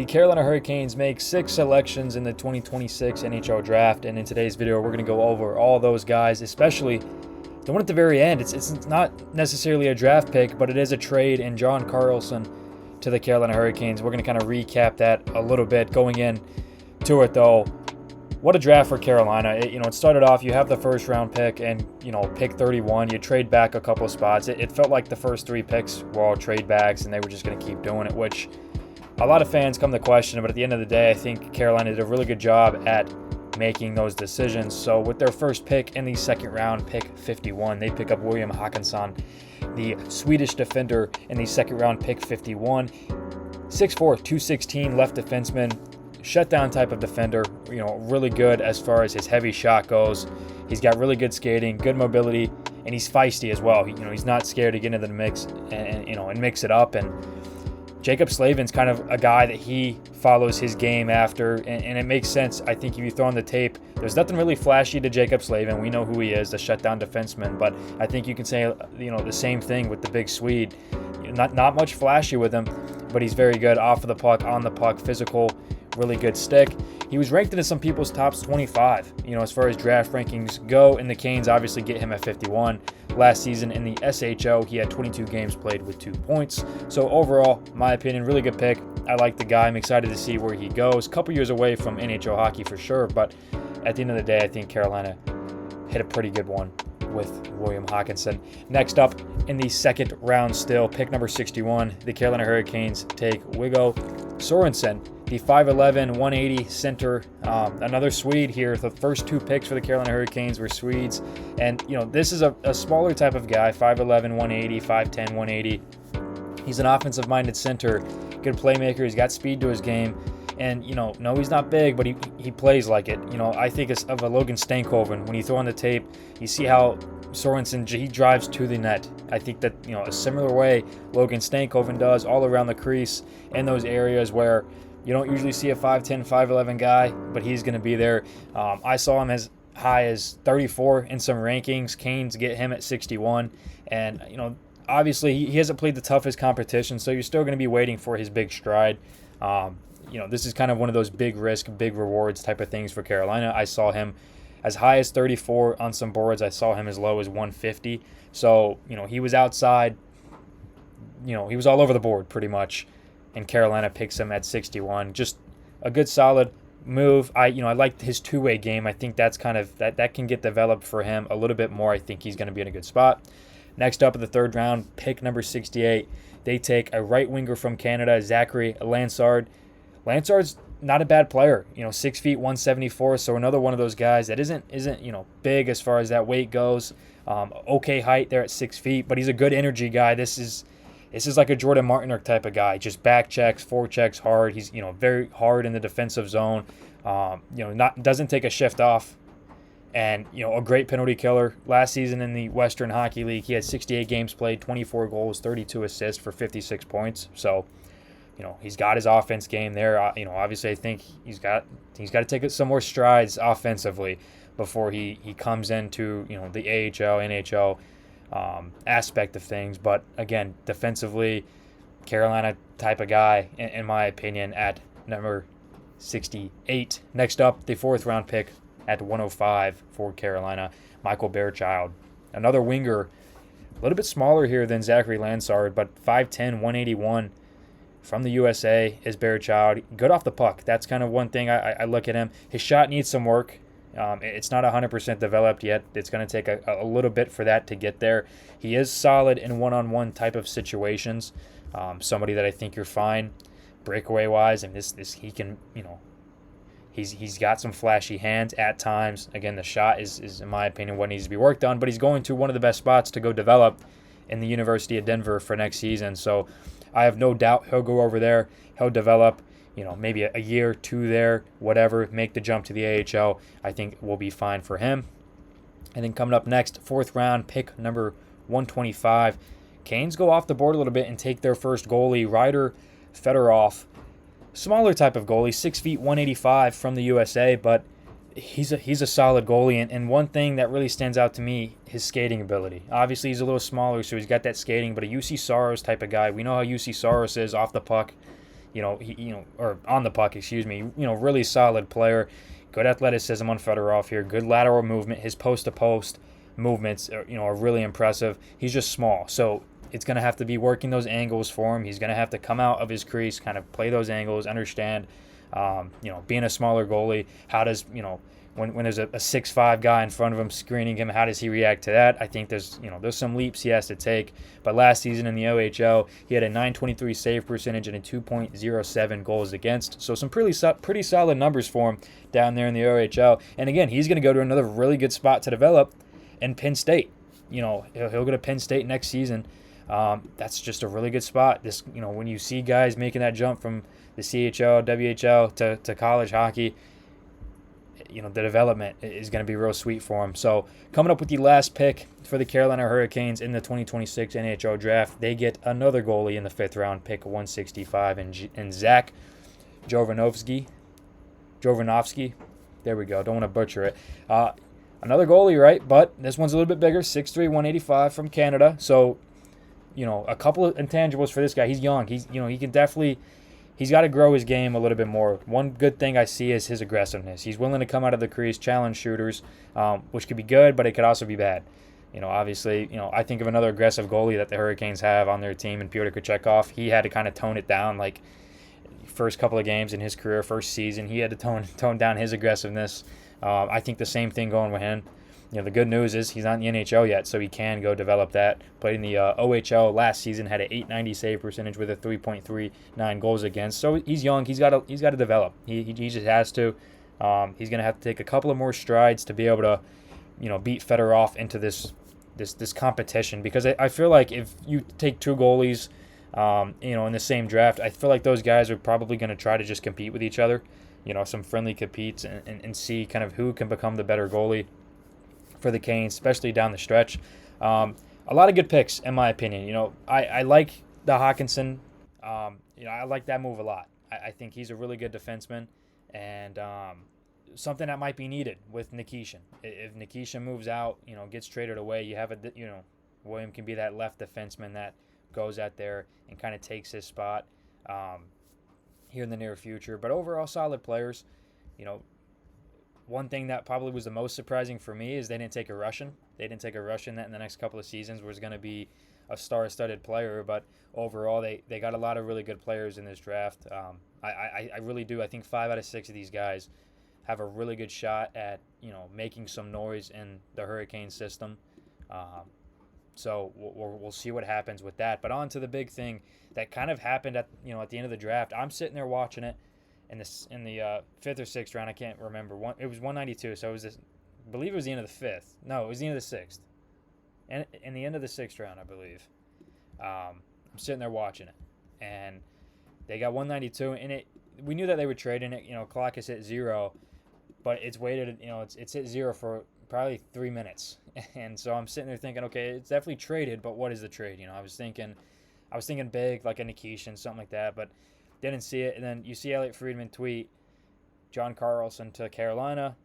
The Carolina Hurricanes make 6 selections in the 2026 NHL Draft, and in today's video, we're going to go over all those guys, especially the one at the very end. It's not necessarily a draft pick, but it is a trade in John Carlson to the Carolina Hurricanes. We're going to kind of recap that a little bit going in to it, though. What a draft for Carolina. It started off, you have the first round pick and, pick 31. You trade back a couple of spots. It felt like the first 3 picks were all trade backs and they were just going to keep doing it, which a lot of fans come to question. But at the end of the day, I think Carolina did a really good job at making those decisions. So with their first pick in the second round, pick 51, they pick up William Hawinson, the Swedish defender, in the second round, pick 51. 6'4", 216 left defenseman, shutdown type of defender, really good as far as his heavy shot goes. He's got really good skating, good mobility, and he's feisty as well. He's not scared to get into the mix and mix it up. And Jaccob Slavin's kind of a guy that he follows his game after, and it makes sense. I think if you throw on the tape, there's nothing really flashy to Jaccob Slavin. We know who he is, the shutdown defenseman, but I think you can say the same thing with the big Swede. Not much flashy with him, but he's very good off of the puck, on the puck, physical, really good stick. He was ranked into some people's tops 25, as far as draft rankings go, and the Canes obviously get him at 51. Last season in the SHO, he had 22 games played with 2 points. So overall, my opinion, really good pick. I like the guy. I'm excited to see where he goes. A couple years away from NHL hockey for sure, but at the end of the day, I think Carolina hit a pretty good one with William Hawinson. Next up in the second round still, pick number 61, the Carolina Hurricanes take Wiggo Sorenson, the 5'11", 180 center, another Swede here. The first 2 picks for the Carolina Hurricanes were Swedes. And, this is a smaller type of guy, 5'11", 180, 5'10", 180. He's an offensive-minded center, good playmaker. He's got speed to his game. And, no, he's not big, but he plays like it. I think of a Logan Stankoven. When you throw on the tape, you see how Sorensen, he drives to the net. I think that, a similar way Logan Stankoven does all around the crease in those areas where you don't usually see a 5'10", 5'11 guy, but he's going to be there. I saw him as high as 34 in some rankings. Canes get him at 61. And, obviously he hasn't played the toughest competition, so you're still going to be waiting for his big stride. This is kind of one of those big risk, big rewards type of things for Carolina. I saw him as high as 34 on some boards. I saw him as low as 150. So, he was outside. He was all over the board pretty much. And Carolina picks him at 61. Just a good, solid move. I liked his two-way game. I think that's kind of that can get developed for him a little bit more. I think he's going to be in a good spot. Next up in the third round, pick number 68, they take a right winger from Canada, Zachary Lancard. Lancard's not a bad player, 6 feet, 174. So another one of those guys that isn't big as far as that weight goes. Okay height there at 6 feet, but he's a good energy guy. This is like a Jordan Martiner type of guy. Just back checks, forechecks hard. He's very hard in the defensive zone. Doesn't take a shift off, and a great penalty killer. Last season in the Western Hockey League, he had 68 games played, 24 goals, 32 assists for 56 points. So, he's got his offense game there. Obviously I think he's got to take some more strides offensively before he comes into the AHL, NHL aspect of things. But again, defensively, Carolina type of guy in my opinion at number 68. Next up, the fourth round pick at 105 for Carolina, Michael Bearchild, another winger, a little bit smaller here than Zachary Lancard, but 5'10", 181 from the USA is Bearchild. Good off the puck. That's kind of one thing I look at him. His shot needs some work. It's not 100% developed yet. It's going to take a little bit for that to get there. He is solid in one-on-one type of situations. Somebody that I think you're fine breakaway-wise, and this he can, he's got some flashy hands at times. Again, the shot is in my opinion what needs to be worked on, but he's going to one of the best spots to go develop in the University of Denver for next season. So I have no doubt he'll go over there. He'll develop. Maybe a year, 2 there, whatever, make the jump to the AHL. I think will be fine for him. And then coming up next, fourth round, pick number 125. Canes go off the board a little bit and take their first goalie, Ryder Fedorov. Smaller type of goalie, 6 feet, 185 from the USA, but he's a solid goalie. And one thing that really stands out to me, his skating ability. Obviously, he's a little smaller, so he's got that skating, but a UC Saros type of guy. We know how UC Saros is off the puck. or on the puck, excuse me. Really solid player. Good athleticism on Fedorov here. Good lateral movement. His post-to-post movements are really impressive. He's just small, so it's going to have to be working those angles for him. He's going to have to come out of his crease, kind of play those angles, understand, being a smaller goalie, how does, when there's a 6'5" guy in front of him screening him, how does he react to that? I think there's some leaps he has to take. But last season in the OHL, he had a .923 save percentage and a 2.07 goals against. So some pretty solid numbers for him down there in the OHL. And again, he's going to go to another really good spot to develop in Penn State. He'll go to Penn State next season. That's just a really good spot. When you see guys making that jump from the CHL, WHL to college hockey, the development is going to be real sweet for him. So coming up with the last pick for the Carolina Hurricanes in the 2026 NHL draft, they get another goalie in the 5th round, pick 165, and Zach Jovanovski. There we go. Don't want to butcher it. Another goalie, right? But this one's a little bit bigger, 6'3", 185 from Canada. So, a couple of intangibles for this guy. He's young. He can definitely. He's got to grow his game a little bit more. One good thing I see is his aggressiveness. He's willing to come out of the crease, challenge shooters, which could be good, but it could also be bad. Obviously, I think of another aggressive goalie that the Hurricanes have on their team, and Pyotr Kochetkov. He had to kind of tone it down, like first couple of games in his career, first season. He had to tone down his aggressiveness. I think the same thing going with him. The good news is he's not in the NHL yet, so he can go develop that. Played in the OHL last season, had an .890 save percentage with a 3.39 goals against. So he's young. He's got to develop. He just has to. He's going to have to take a couple of more strides to be able to, beat Fedorov into this competition. Because I feel like if you take two goalies, in the same draft, I feel like those guys are probably going to try to just compete with each other. Some friendly competes and see kind of who can become the better goalie for the Canes, especially down the stretch. A lot of good picks, in my opinion. I like the Hawinson. I like that move a lot. I think he's a really good defenseman, and something that might be needed with Nikishin. If Nikishin moves out, gets traded away, you have William can be that left defenseman that goes out there and kind of takes his spot here in the near future. But overall, solid players. One thing that probably was the most surprising for me is they didn't take a Russian. They didn't take a Russian that in the next couple of seasons was going to be a star-studded player. But overall, they got a lot of really good players in this draft. I really do. I think 5 out of 6 of these guys have a really good shot at making some noise in the Hurricane system. So we'll see what happens with that. But on to the big thing that kind of happened at the end of the draft. I'm sitting there watching it. In the 5th or 6th round, I can't remember. It was 192, so it was I believe it was the end of the 5th. No, it was the end of the 6th. And in the end of the 6th round, I believe. I'm sitting there watching it, and they got 192, and we knew that they were trading it. Clock is at 0, but it's waited. It's at 0 for probably 3 minutes, and so I'm sitting there thinking, okay, it's definitely traded, but what is the trade? I was thinking big, like a Nikishin, something like that, but. Didn't see it, and then you see Elliot Friedman tweet John Carlson to Carolina.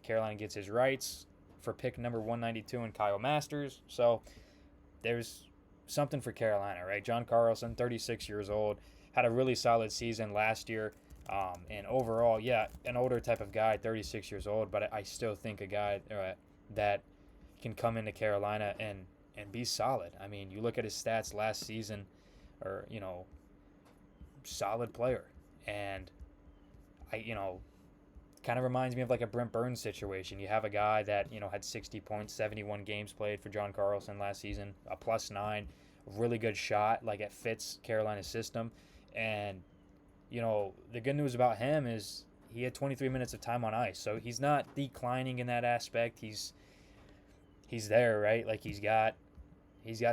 Carolina gets his rights for pick number 192 and Kyle Masters. So there's something for Carolina, right? John Carlson, 36 years old, had a really solid season last year, and overall, yeah, an older type of guy, 36 years old, but I still think a guy that can come into Carolina and be solid. I mean, you look at his stats last season, or solid player, and kind of reminds me of like a Brent Burns situation. You have a guy that had 60 points, 71 games played for John Carlson last season, a +9, really good shot, like it fits Carolina's system. And the good news about him is he had 23 minutes of time on ice, so he's not declining in that aspect. He's there, right? Like he's got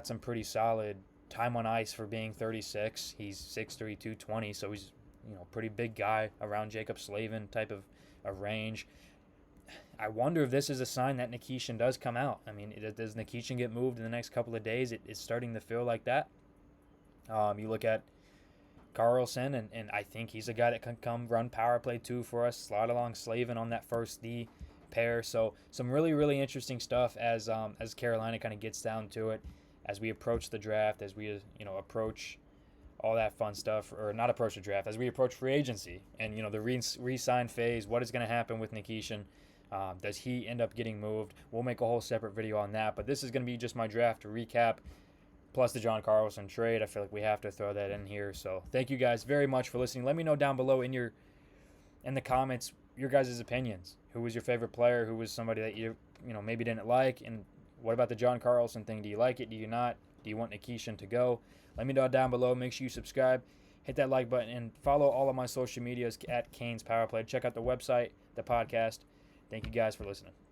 some pretty solid time on ice for being 36. He's 6'3", 220, so he's pretty big guy, around Jacob Slavin type of a range. I wonder if this is a sign that Nikishin does come out. I mean, does Nikishin get moved in the next couple of days? It's starting to feel like that. You look at Carlson, and I think he's a guy that can come run power play 2 for us, slide along Slavin on that first D pair. So some really, really interesting stuff as Carolina kind of gets down to it. As we approach the draft, as we approach all that fun stuff, or not approach the draft, as we approach free agency and, the re-sign phase. What is going to happen with Nikishin? Does he end up getting moved? We'll make a whole separate video on that, but this is going to be just my draft recap, plus the John Carlson trade. I feel like we have to throw that in here. So thank you guys very much for listening. Let me know down below in the comments your guys' opinions. Who was your favorite player? Who was somebody that you maybe didn't like? And what about the John Carlson thing? Do you like it? Do you not? Do you want Nikishin to go? Let me know down below. Make sure you subscribe, hit that like button, and follow all of my social medias at Canes Powerplay. Check out the website, the podcast. Thank you guys for listening.